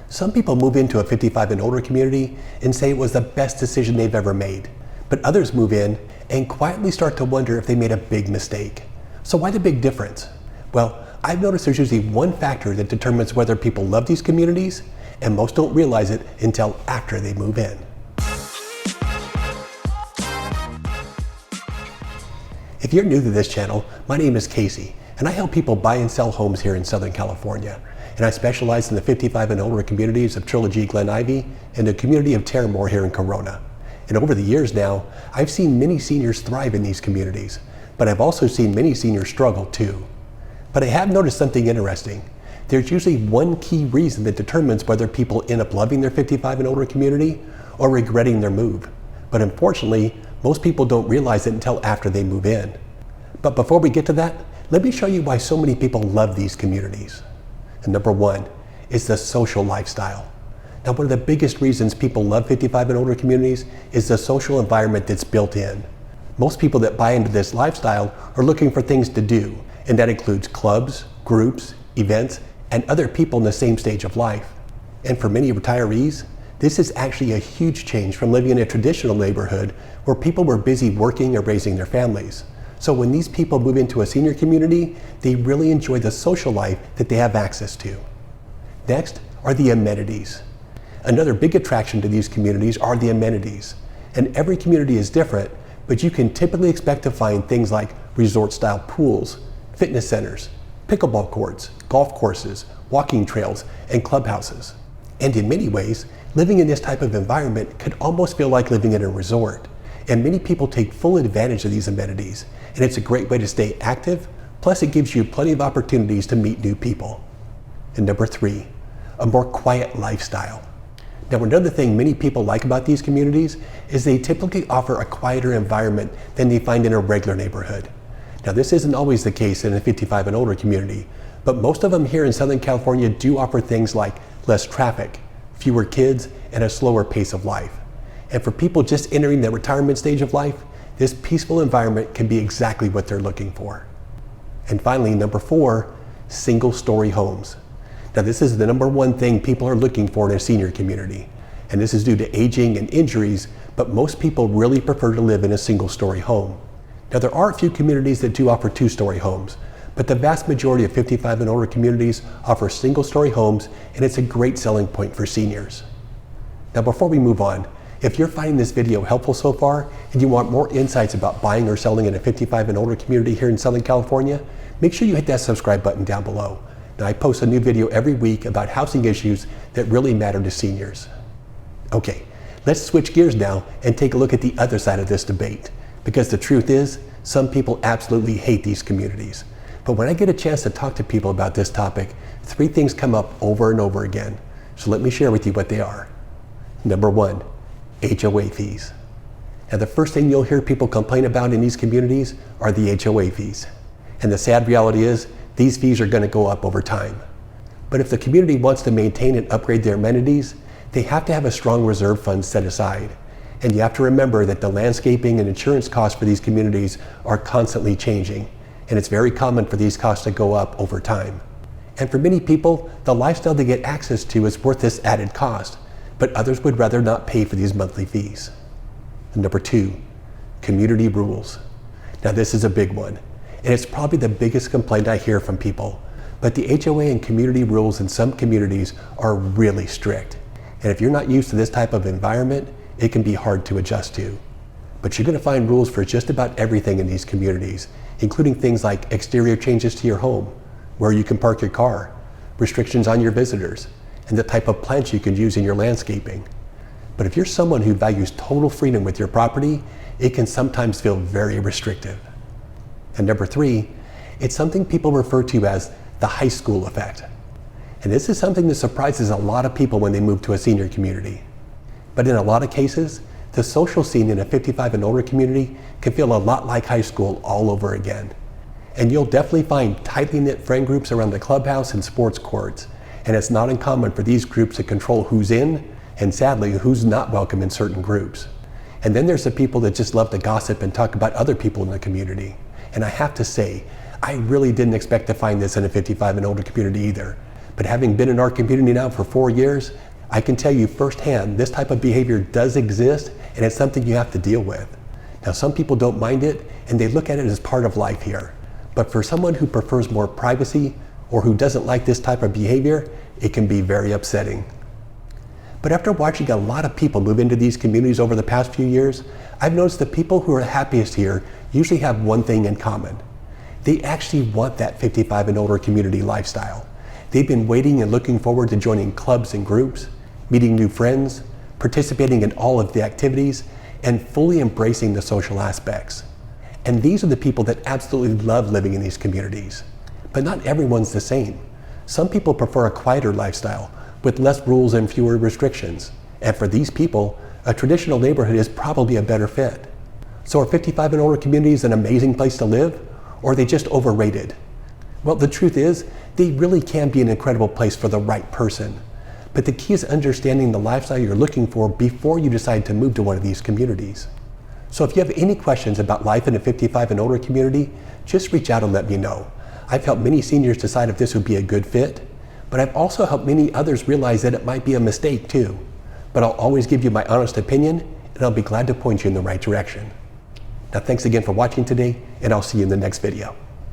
Some people move into a 55 and older community and say it was the best decision they've ever made. But others move in and quietly start to wonder if they made a big mistake. So why the big difference? Well, I've noticed there's usually one factor that determines whether people love these communities, and most don't realize it until after they move in. If you're new to this channel, my name is Casey, and I help people buy and sell homes here in Southern California. And I specialize in the 55 and older communities of Trilogy, Glen Ivy, and the community of Terramor here in Corona. And over the years now, I've seen many seniors thrive in these communities, but I've also seen many seniors struggle too. But I have noticed something interesting. There's usually one key reason that determines whether people end up loving their 55 and older community or regretting their move. But unfortunately, most people don't realize it until after they move in. But before we get to that, let me show you why so many people love these communities. And number one is the social lifestyle. Now, one of the biggest reasons people love 55 and older communities is the social environment that's built in. Most people that buy into this lifestyle are looking for things to do, and that includes clubs, groups, events, and other people in the same stage of life. And for many retirees, this is actually a huge change from living in a traditional neighborhood where people were busy working or raising their families. So when these people move into a senior community, they really enjoy the social life that they have access to. Next are the amenities. Another big attraction to these communities are the amenities. And every community is different, but you can typically expect to find things like resort-style pools, fitness centers, pickleball courts, golf courses, walking trails, and clubhouses. And in many ways, living in this type of environment could almost feel like living in a resort. And many people take full advantage of these amenities, and it's a great way to stay active, plus it gives you plenty of opportunities to meet new people. And number three, a more quiet lifestyle. Now, another thing many people like about these communities is they typically offer a quieter environment than they find in a regular neighborhood. Now, this isn't always the case in a 55 and older community, but most of them here in Southern California do offer things like less traffic, fewer kids, and a slower pace of life. And for people just entering the retirement stage of life, this peaceful environment can be exactly what they're looking for. And finally, number four, single-story homes. Now, this is the number one thing people are looking for in a senior community. And this is due to aging and injuries, but most people really prefer to live in a single-story home. Now, there are a few communities that do offer two-story homes, but the vast majority of 55 and older communities offer single-story homes, and it's a great selling point for seniors. Now, before we move on, if you're finding this video helpful so far and you want more insights about buying or selling in a 55 and older community here in Southern California, make sure you hit that subscribe button down below. Now, I post a new video every week about housing issues that really matter to seniors. Okay, let's switch gears now and take a look at the other side of this debate. Because the truth is, some people absolutely hate these communities. But when I get a chance to talk to people about this topic, three things come up over and over again. So let me share with you what they are. Number one, HOA fees. Now, the first thing you'll hear people complain about in these communities are the HOA fees. And the sad reality is, these fees are going to go up over time. But if the community wants to maintain and upgrade their amenities, they have to have a strong reserve fund set aside. And you have to remember that the landscaping and insurance costs for these communities are constantly changing. And it's very common for these costs to go up over time. And for many people, the lifestyle they get access to is worth this added cost, but others would rather not pay for these monthly fees. And number two, community rules. Now, this is a big one, and it's probably the biggest complaint I hear from people. But the HOA and community rules in some communities are really strict. And if you're not used to this type of environment, it can be hard to adjust to. But you're going to find rules for just about everything in these communities, including things like exterior changes to your home, where you can park your car, restrictions on your visitors, and the type of plants you can use in your landscaping. But if you're someone who values total freedom with your property, it can sometimes feel very restrictive. And number three, it's something people refer to as the high school effect. And this is something that surprises a lot of people when they move to a senior community. But in a lot of cases, the social scene in a 55 and older community can feel a lot like high school all over again. And you'll definitely find tightly knit friend groups around the clubhouse and sports courts. And it's not uncommon for these groups to control who's in, and sadly, who's not welcome in certain groups. And then there's the people that just love to gossip and talk about other people in the community. And I have to say, I really didn't expect to find this in a 55 and older community either. But having been in our community now for 4 years, I can tell you firsthand this type of behavior does exist, and it's something you have to deal with. Now, some people don't mind it and they look at it as part of life here. But for someone who prefers more privacy or who doesn't like this type of behavior, it can be very upsetting. But after watching a lot of people move into these communities over the past few years, I've noticed the people who are happiest here usually have one thing in common. They actually want that 55 and older community lifestyle. They've been waiting and looking forward to joining clubs and groups, meeting new friends, participating in all of the activities, and fully embracing the social aspects. And these are the people that absolutely love living in these communities. But not everyone's the same. Some people prefer a quieter lifestyle with less rules and fewer restrictions. And for these people, a traditional neighborhood is probably a better fit. So are 55 and older communities an amazing place to live, or are they just overrated? Well, the truth is, they really can be an incredible place for the right person. But the key is understanding the lifestyle you're looking for before you decide to move to one of these communities. So if you have any questions about life in a 55 and older community, just reach out and let me know. I've helped many seniors decide if this would be a good fit, but I've also helped many others realize that it might be a mistake too. But I'll always give you my honest opinion, and I'll be glad to point you in the right direction. Now, thanks again for watching today, and I'll see you in the next video.